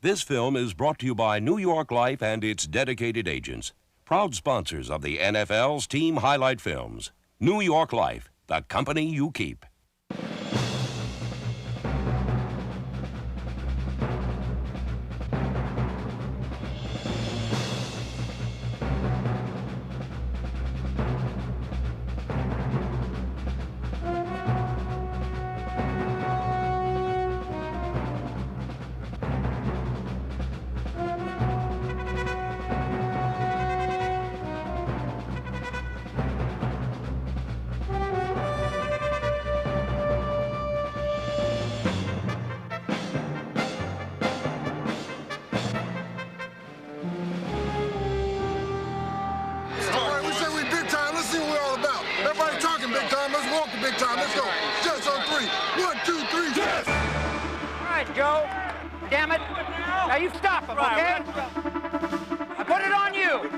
This film is brought to you by New York Life and its dedicated agents, proud sponsors of the NFL's team highlight films. New York Life, the company you keep. Big time, let's go. Jets on 3. 1, 2, 3, Jets! All right, Joe. Damn it. Now you stop him, okay? I put it on you.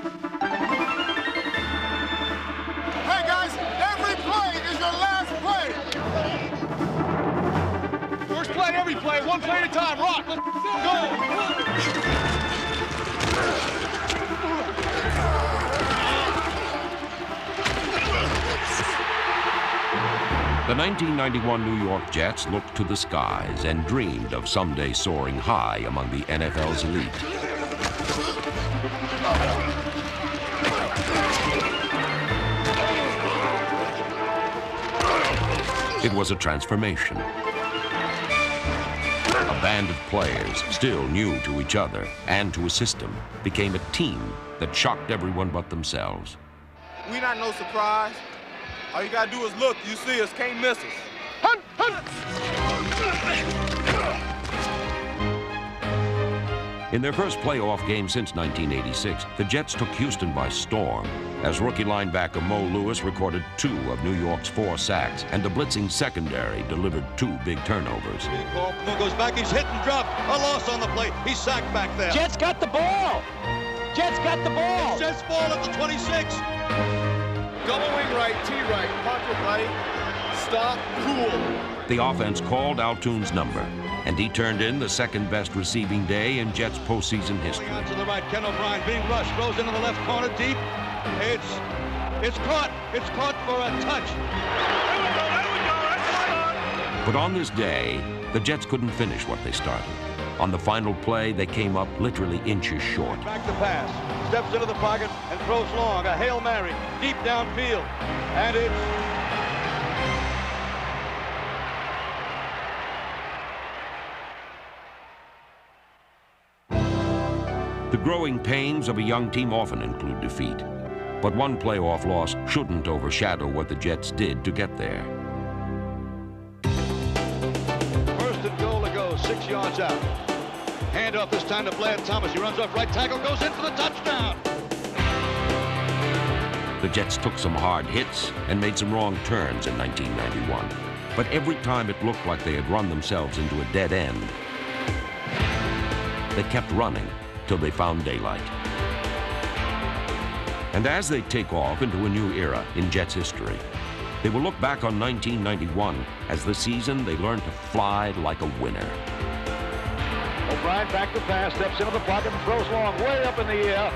Hey, guys, every play is your last play. First play, every play, one play at a time. Rock, let's go. The 1991 New York Jets looked to the skies and dreamed of someday soaring high among the NFL's elite. It was a transformation. A band of players, still new to each other and to a system, became a team that shocked everyone but themselves. We not no surprise. All you gotta do is look. You see us, can't miss us. Hunt, hunt. In their first playoff game since 1986, the Jets took Houston by storm, as rookie linebacker Mo Lewis recorded 2 of New York's 4 sacks, and the blitzing secondary delivered 2 big turnovers. Mo goes back, he's hit and dropped. A loss on the play. He's sacked back there. Jets got the ball. Jets got the ball. Jets ball at the 26. Double wing right, T right, pocket right, stop, cool. The offense called Altoon's number, and he turned in the second-best receiving day in Jets postseason history. Out to the right, Ken O'Brien being rushed, throws into the left corner deep. It's caught. It's caught for a touch. But on this day, the Jets couldn't finish what they started. On the final play, they came up literally inches short. Back to pass. Steps into the pocket and throws long. A Hail Mary deep downfield. And it's... The growing pains of a young team often include defeat. But one playoff loss shouldn't overshadow what the Jets did to get there. First and goal to go, 6 yards out. Hand off this time to Blair Thomas. He runs off right tackle, goes in for the touchdown. The Jets took some hard hits and made some wrong turns in 1991. But every time it looked like they had run themselves into a dead end, they kept running till they found daylight. And as they take off into a new era in Jets history, they will look back on 1991 as the season they learned to fly like a winner. O'Brien back to pass, steps into the pocket and throws long, way up in the air.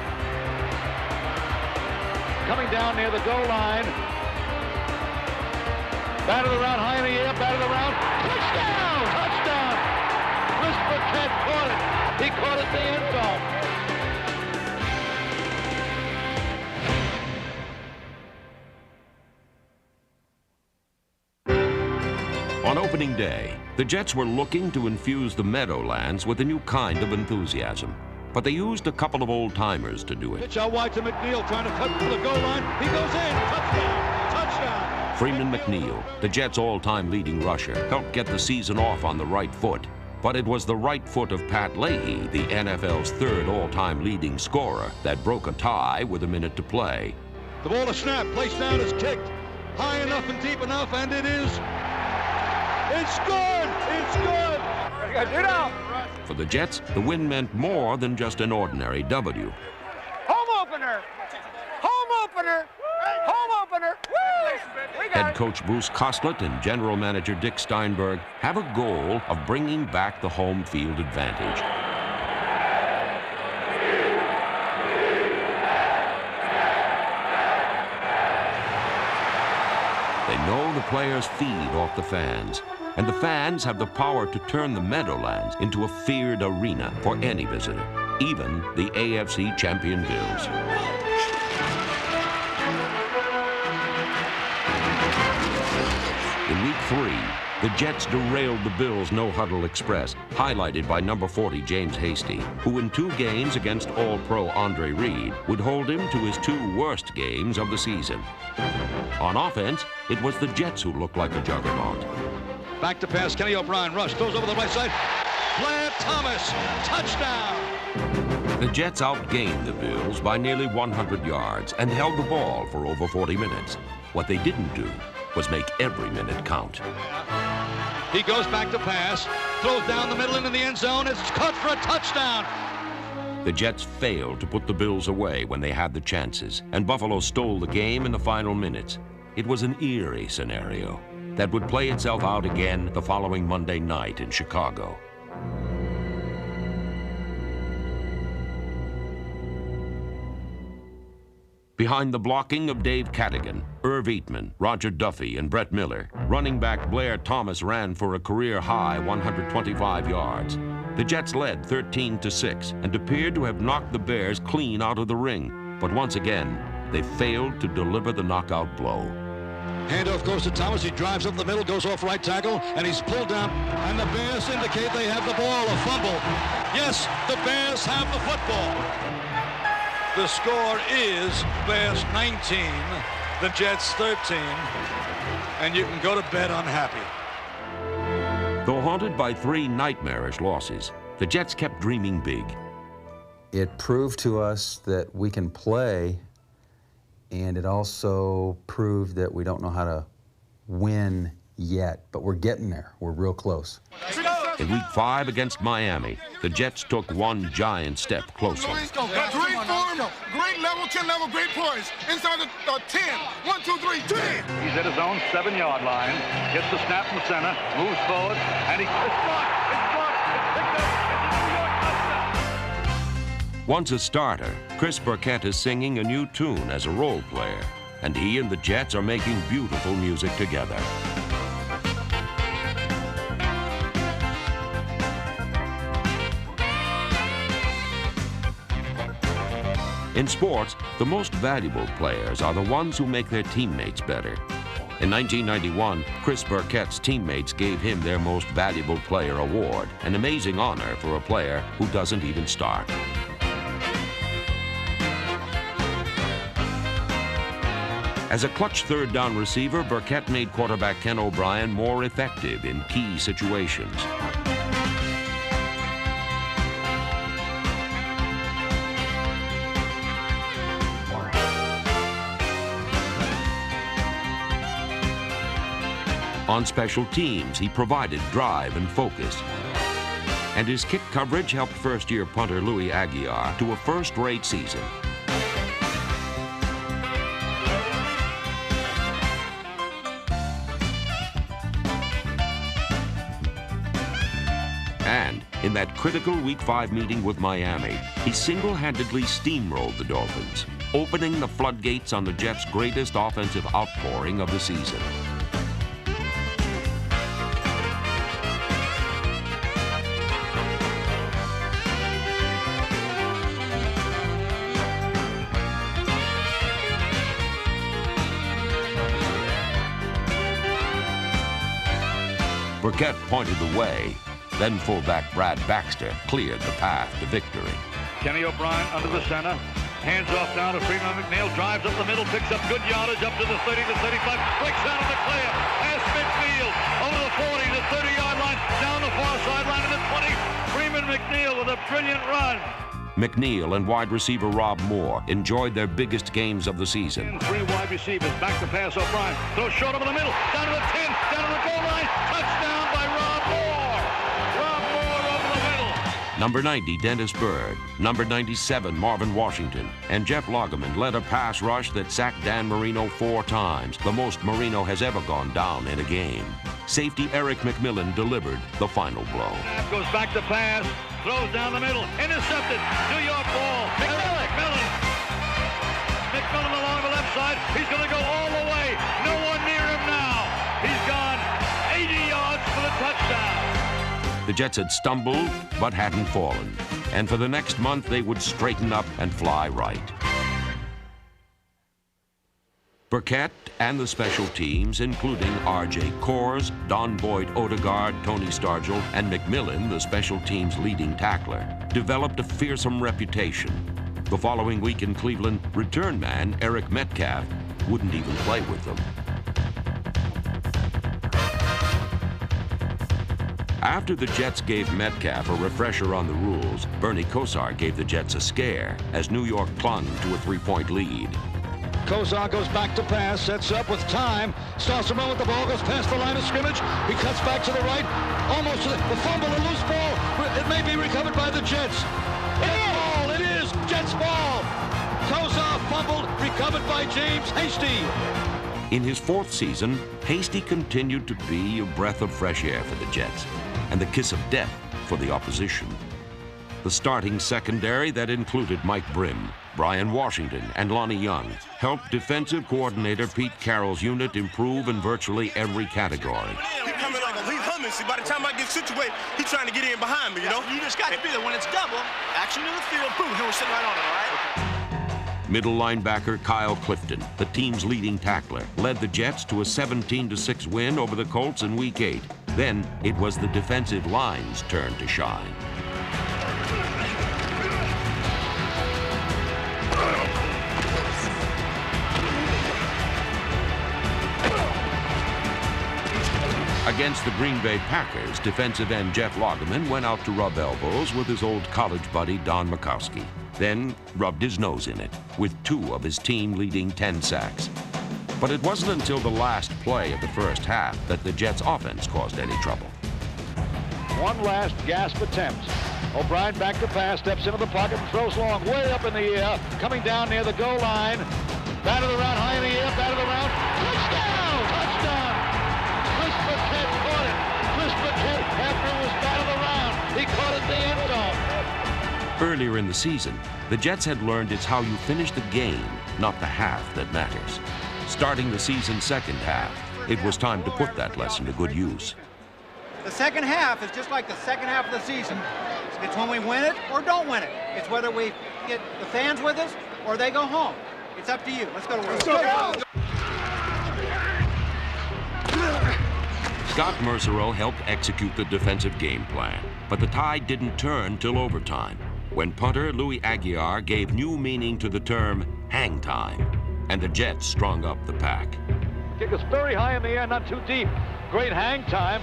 Coming down near the goal line. Batted around high in the air, batted around. Touchdown! Touchdown! Chris Burkett caught it. He caught it in the end zone. On opening day, the Jets were looking to infuse the Meadowlands with a new kind of enthusiasm. But they used a couple of old-timers to do it. Pitch out wide to McNeil, trying to cut through the goal line. He goes in. Touchdown! Touchdown! Freeman McNeil, the Jets' all-time leading rusher, helped get the season off on the right foot. But it was the right foot of Pat Leahy, the NFL's 3rd all-time leading scorer, that broke a tie with a minute to play. The ball to snap, placed down, is kicked. High enough and deep enough, and it is. It's good! It's good! For the Jets, the win meant more than just an ordinary W. Home opener! Home opener! Home opener! Woo! Head coach Bruce Coslett and general manager Dick Steinberg have a goal of bringing back the home field advantage. players feed off the fans, and the fans have the power to turn the Meadowlands into a feared arena for any visitor, even the AFC champion Bills. In Week 3, the Jets derailed the Bills' no-huddle express, highlighted by number 40 James Hasty, who in 2 games against All-Pro Andre Reed would hold him to his 2 worst games of the season. On offense, it was the Jets who looked like a juggernaut. Back to pass, Kenny O'Brien, rush, throws over the right side. Blair Thomas, touchdown! The Jets outgained the Bills by nearly 100 yards and held the ball for over 40 minutes. What they didn't do was make every minute count. He goes back to pass, throws down the middle into the end zone. It's caught for a touchdown. The Jets failed to put the Bills away when they had the chances, and Buffalo stole the game in the final minutes. It was an eerie scenario that would play itself out again the following Monday night in Chicago. Behind the blocking of Dave Cadigan, Irv Eatman, Roger Duffy, and Brett Miller, running back Blair Thomas ran for a career-high 125 yards. The Jets led 13-6 and appeared to have knocked the Bears clean out of the ring. But once again, they failed to deliver the knockout blow. Handoff goes to Thomas. He drives up the middle, goes off right tackle, and he's pulled down. And the Bears indicate they have the ball, a fumble. Yes, the Bears have the football. The score is Bears 19, the Jets 13, and you can go to bed unhappy. Though haunted by 3 nightmarish losses, the Jets kept dreaming big. It proved to us that we can play, and it also proved that we don't know how to win yet, but we're getting there. We're real close. In Week 5 against Miami, the Jets took one giant step closer. Great form, great level, 10 level, great poise. Inside the 10. 1, 2, 3, 10. He's at his own 7-yard line. Gets the snap from center, moves forward, and it's blocked. It's blocked. It's picked up. It's a New York touchdown. Once a starter, Chris Burkett is singing a new tune as a role player, and he and the Jets are making beautiful music together. In sports, the most valuable players are the ones who make their teammates better. In 1991, Chris Burkett's teammates gave him their Most Valuable Player award, an amazing honor for a player who doesn't even start. As a clutch third down receiver, Burkett made quarterback Ken O'Brien more effective in key situations. On special teams, he provided drive and focus. And his kick coverage helped first-year punter Louis Aguiar to a first-rate season. And in that critical Week 5 meeting with Miami, he single-handedly steamrolled the Dolphins, opening the floodgates on the Jets' greatest offensive outpouring of the season. Burkett pointed the way. Then fullback Brad Baxter cleared the path to victory. Kenny O'Brien under the center. Hands off down to Freeman McNeil. Drives up the middle. Picks up good yardage up to the 30 to 35. Breaks out of the clear. Past midfield. Over the 40 to 30-yard line. Down the far sideline to the 20. Freeman McNeil with a brilliant run. McNeil and wide receiver Rob Moore enjoyed their biggest games of the season. 3 wide receivers. Back to pass O'Brien. Throws short over the middle. Down to the 10. Down to the goal line. Touchdown by Rob Moore. Rob Moore over the middle. Number 90, Dennis Byrd. Number 97, Marvin Washington. And Jeff Lagerman led a pass rush that sacked Dan Marino 4 times, the most Marino has ever gone down in a game. Safety Eric McMillan delivered the final blow. Goes back to pass. Throws down the middle. Intercepted. New York ball. McMillan. McMillan along the left side. He's going to go all the way. No one near him now. He The Jets had stumbled, but hadn't fallen. And for the next month, they would straighten up and fly right. Burkett and the special teams, including R.J. Coors, Don Boyd Odegaard, Tony Stargell, and McMillan, the special teams' leading tackler, developed a fearsome reputation. The following week in Cleveland, return man Eric Metcalf wouldn't even play with them. After the Jets gave Metcalf a refresher on the rules, Bernie Kosar gave the Jets a scare as New York clung to a 3-point lead. Kosar goes back to pass, sets up with time, starts to run with the ball, goes past the line of scrimmage. He cuts back to the right, almost to the fumble, a loose ball. It may be recovered by the Jets. It is Jets ball. Kosar fumbled, recovered by James Hasty. In his 4th season, Hasty continued to be a breath of fresh air for the Jets and the kiss of death for the opposition. The starting secondary that included Mike Brim, Brian Washington, and Lonnie Young helped defensive coordinator Pete Carroll's unit improve in virtually every category. He coming like a Lee Humming. See, by the time I get situated, he's trying to get in behind me, you know? You just got to be there when it's double. Action in the field, boom, and we're sitting right on it, all right? Middle linebacker Kyle Clifton, the team's leading tackler, led the Jets to a 17-6 win over the Colts in Week 8. Then it was the defensive line's turn to shine. Against the Green Bay Packers, defensive end Jeff Lageman went out to rub elbows with his old college buddy Don Majkowski. Then rubbed his nose in it with 2 of his team-leading 10 sacks. But it wasn't until the last play of the first half that the Jets' offense caused any trouble. One last gasp attempt. O'Brien back to pass, steps into the pocket and throws long, way up in the air, coming down near the goal line. Batted around, high in the air, batted around. Touchdown! Touchdown! Chris Burkett caught it. Chris Burkett, after it was batted around, he caught it in the end zone. Earlier in the season, the Jets had learned it's how you finish the game, not the half, that matters. Starting the season's second half, it was time to put that lesson to good use. The second half is just like the second half of the season. It's when we win it or don't win it. It's whether we get the fans with us or they go home. It's up to you. Let's go to work. Let's go. Scott Mersereau helped execute the defensive game plan, but the tide didn't turn till overtime, when punter Louis Aguiar gave new meaning to the term hang time, and the Jets strung up the pack. Kick is very high in the air, not too deep. Great hang time.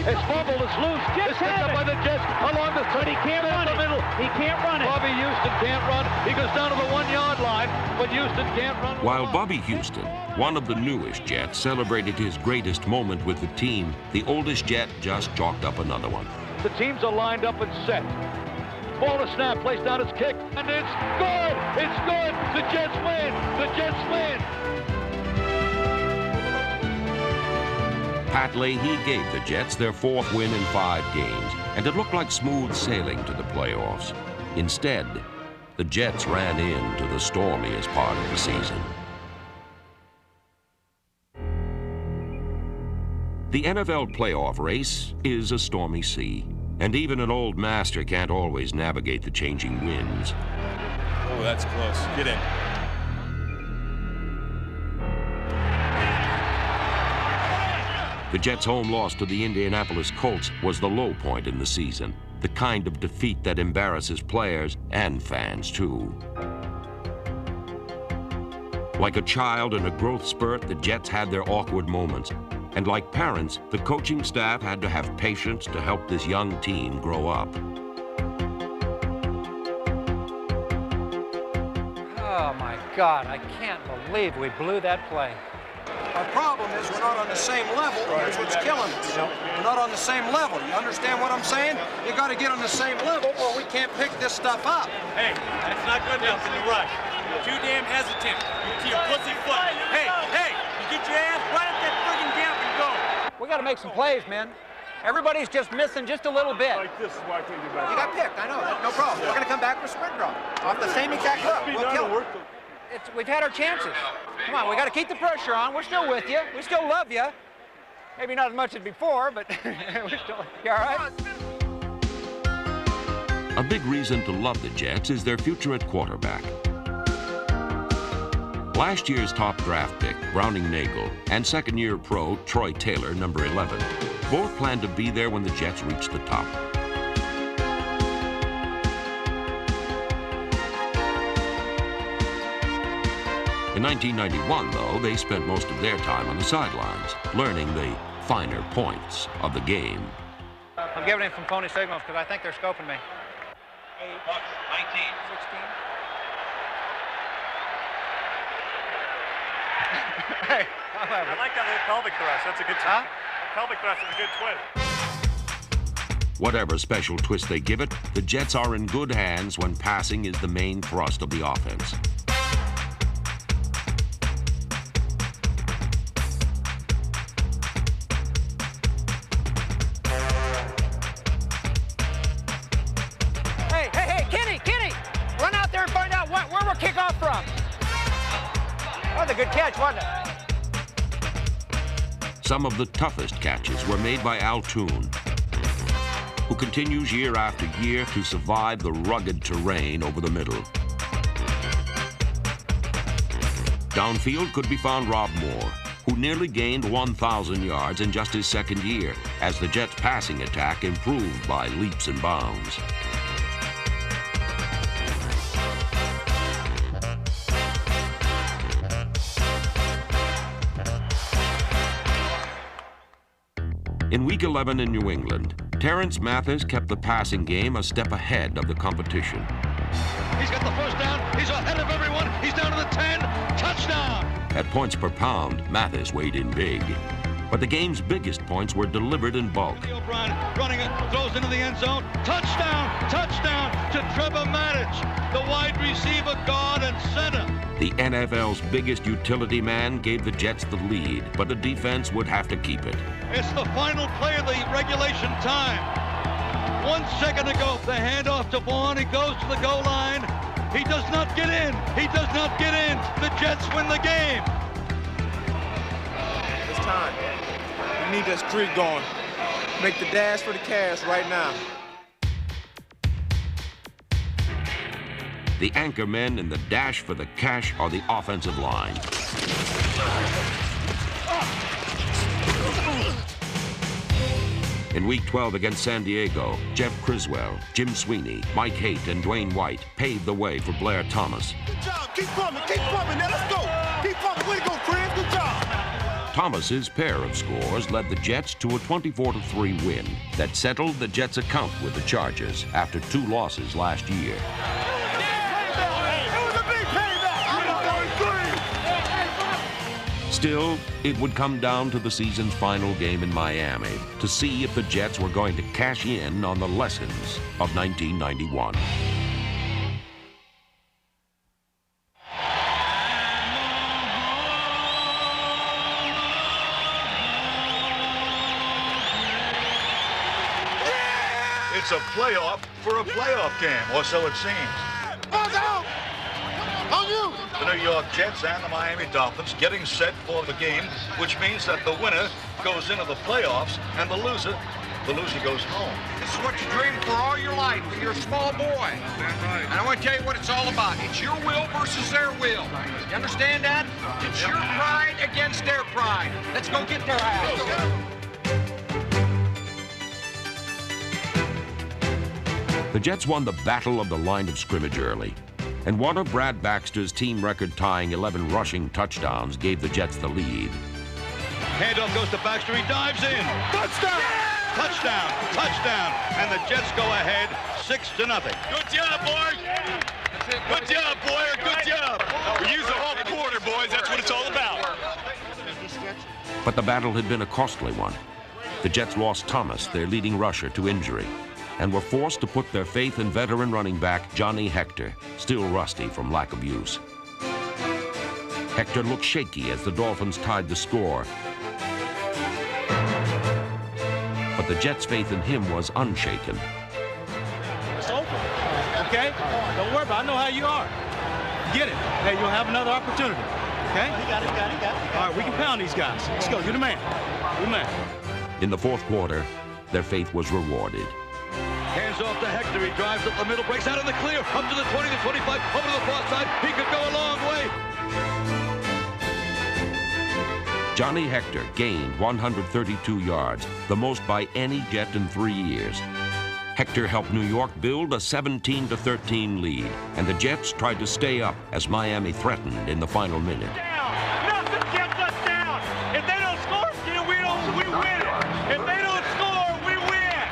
It's fumbled, it's loose. It's picked up by the Jets along the 30. He can't run it. Middle. He can't run it. Bobby Houston can't run. He goes down to the 1-yard line, but Houston can't run. While Bobby Houston, one of the newest Jets, celebrated his greatest moment with the team, the oldest Jet just chalked up another one. The teams are lined up and set. Ball to snap, placed down, it's kicked, and it's good! It's good! The Jets win! The Jets win! Pat Leahy gave the Jets their 4th win in 5 games, and it looked like smooth sailing to the playoffs. Instead, the Jets ran into the stormiest part of the season. The NFL playoff race is a stormy sea, and even an old master can't always navigate the changing winds. Oh, that's close. Get in. The Jets' home loss to the Indianapolis Colts was the low point in the season, the kind of defeat that embarrasses players and fans, too. Like a child in a growth spurt, the Jets had their awkward moments. And like parents, the coaching staff had to have patience to help this young team grow up. Oh, my God, I can't believe we blew that play. Our problem is we're not on the same level, and that's what's killing us. We're not on the same level. You understand what I'm saying? You got to get on the same level, or we can't pick this stuff up. Hey, that's not good enough in the rush. You're too damn hesitant. You're pussyfoot. Hey, you get your ass right up that friggin' gap and go. We got to make some plays, man. Everybody's just missing just a little bit. Like this is why I can't get back. You got picked, I know. No problem. We're going to come back with sprint draw. Off the same exact hook. We'll kill it. We've had our chances. Come on, we got to keep the pressure on. We're still with you. We still love you. Maybe not as much as before, but we're still, you all right? A big reason to love the Jets is their future at quarterback. Last year's top draft pick, Browning Nagel, and second-year pro, Troy Taylor, number 11, both plan to be there when the Jets reach the top. In 1991, though, they spent most of their time on the sidelines, learning the finer points of the game. I'm giving him some phony signals because I think they're scoping me. 8, 19, 16. Hey, I like that little pelvic thrust. That's a good twist. Pelvic thrust is a good twist. Whatever special twist they give it, the Jets are in good hands when passing is the main thrust of the offense. Kickoff from. That was a good catch, wasn't it? Some of the toughest catches were made by Al Toon, who continues year after year to survive the rugged terrain over the middle. Downfield could be found Rob Moore, who nearly gained 1,000 yards in just his second year, as the Jets' passing attack improved by leaps and bounds. In Week 11 in New England, Terrence Mathis kept the passing game a step ahead of the competition. He's got the first down. He's ahead of everyone. He's down to the 10. Touchdown! At points per pound, Mathis weighed in big. But the game's biggest points were delivered in bulk. O'Brien running it, throws into the end zone. Touchdown! Touchdown to Trevor Maddich, the wide receiver, guard, and center. The NFL's biggest utility man gave the Jets the lead, but the defense would have to keep it. It's the final play of the regulation time. 1 second to go. The handoff to Vaughn. He goes to the goal line. He does not get in. He does not get in. The Jets win the game. It's time. We need that streak going. Make the dash for the cash right now. The anchor men in the dash for the cash are the offensive line. In Week 12 against San Diego, Jeff Criswell, Jim Sweeney, Mike Haight, and Dwayne White paved the way for Blair Thomas. Good job. Keep pumping. Now let's go. Keep pumping. Way to go, Chris. Good job. Thomas's pair of scores led the Jets to a 24-3 win that settled the Jets' account with the Chargers after 2 losses last year. Still, it would come down to the season's final game in Miami to see if the Jets were going to cash in on the lessons of 1991. It's a playoff for a playoff game, or so it seems. On you! The New York Jets and the Miami Dolphins getting set for the game, which means that the winner goes into the playoffs and the loser goes home. This is what you dreamed for all your life when you're a small boy. And I want to tell you what it's all about. It's your will versus their will. You understand that? It's your pride against their pride. Let's go get their ass. The Jets won the battle of the line of scrimmage early, and one of Brad Baxter's team record-tying 11 rushing touchdowns gave the Jets the lead. Handoff goes to Baxter. He dives in. Touchdown! Touchdown! Touchdown! And the Jets go ahead 6-0. Good job, boys. Good job, Boyer. Good job. We use the whole quarter, boys. That's what it's all about. But the battle had been a costly one. The Jets lost Thomas, their leading rusher, to injury, and were forced to put their faith in veteran running back Johnny Hector, still rusty from lack of use. Hector looked shaky as the Dolphins tied the score, but the Jets' faith in him was unshaken. It's over, okay? Don't worry about it. I know how you are. Get it. Hey, you'll have another opportunity. Okay? You got it. All right, we can pound these guys. Let's go. You're the man. You're the man. In the fourth quarter, their faith was rewarded. Hands off to Hector. He drives up the middle, breaks out in the clear, up to the 20, the 25, over to the far side. He could go a long way. Johnny Hector gained 132 yards, the most by any Jet in 3 years. Hector helped New York build a 17-13 lead, and the Jets tried to stay up as Miami threatened in the final minute. Nothing gets us down. If they don't score, we win it. If they don't score, we win.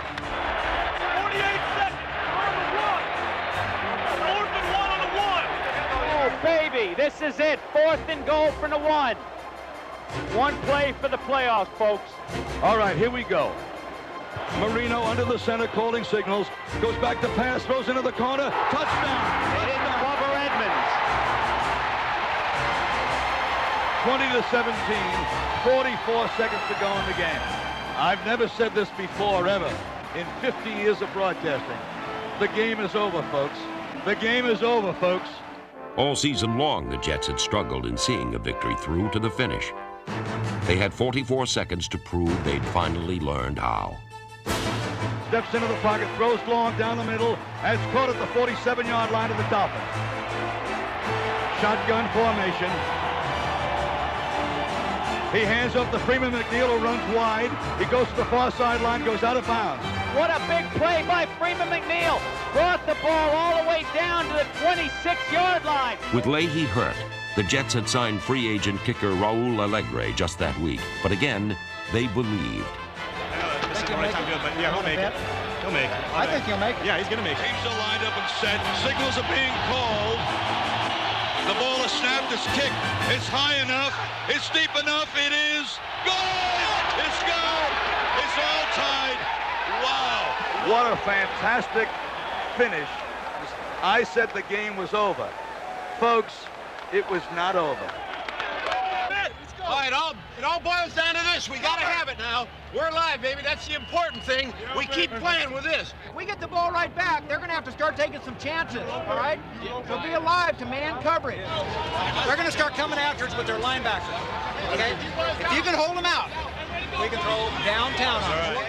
48 seconds on the one. 4th and 1 on the one. Oh, baby, this is it. 4th and goal from the one. One play for the playoffs, folks. All right, here we go. Marino under the center, calling signals. Goes back to pass, throws into the corner. Touchdown. It is Bubba Edmonds. 20-17, 44 seconds to go in the game. I've never said this before, ever, in 50 years of broadcasting. The game is over, folks. The game is over, folks. All season long, the Jets had struggled in seeing a victory through to the finish. They had 44 seconds to prove they'd finally learned how. Steps into the pocket, throws long down the middle, and it's caught at the 47-yard line of the Dolphins. Shotgun formation. He hands off to Freeman McNeil, who runs wide. He goes to the far sideline, goes out of bounds. What a big play by Freeman McNeil. Brought the ball all the way down to the 26-yard line. With Leahy hurt, the Jets had signed free agent kicker Raul Alegre just that week. But again, they believed. He'll make it. He'll make it. I think he'll make it. Yeah, he's going to make it. Teams are lined up and set. Signals are being called. The ball is snapped. It's kicked. It's high enough. It's deep enough. It is good. It's good. It's all tied. Wow. What a fantastic finish. I said the game was over. Folks, it was not over. All right, it all boils down to this. We got to have it now. We're alive, baby. That's the important thing. We keep playing with this. If we get the ball right back, they're going to have to start taking some chances, all right? So be alive to man coverage. They're going to start coming after us with their linebackers, okay? If you can hold them out, we can throw downtown on them.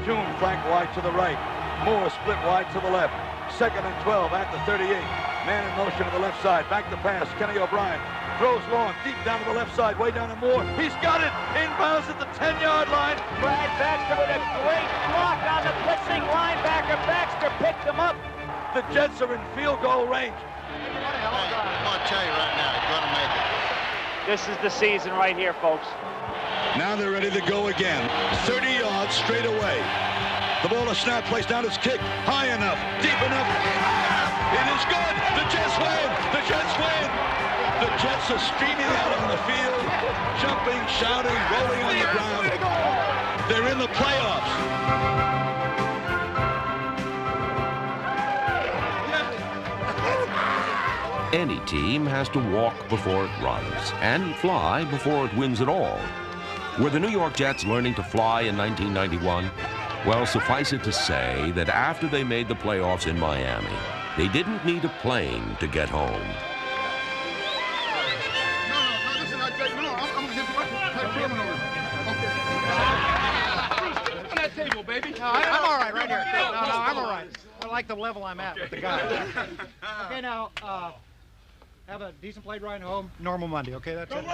June flank wide to the right. Moore split wide to the left. 2nd and 12 at the 38. Man in motion to the left side. Back to pass. Kenny O'Brien throws long, deep down to the left side, way down to Moore. He's got it. Inbounds at the 10-yard line. Brad Baxter with a great block on the blitzing linebacker. Baxter picked him up. The Jets are in field goal range. I'm going to tell you right now, he's going to make it. This is the season right here, folks. Now they're ready to go again. 30 yards straight away. The ball is snapped, placed down, it's kicked. High enough, deep enough. It is good. The Jets win. The Jets win. The Jets are streaming out on the field, jumping, shouting, rolling on the ground. They're in the playoffs. Any team has to walk before it runs and fly before it wins it all. Were the New York Jets learning to fly in 1991? Well, suffice it to say that after they made the playoffs in Miami, they didn't need a plane to get home. I'm all right right here. No, I'm all right. I like the level I'm at with the guy. Okay, now, have a decent plane ride home, normal Monday, okay? That's it.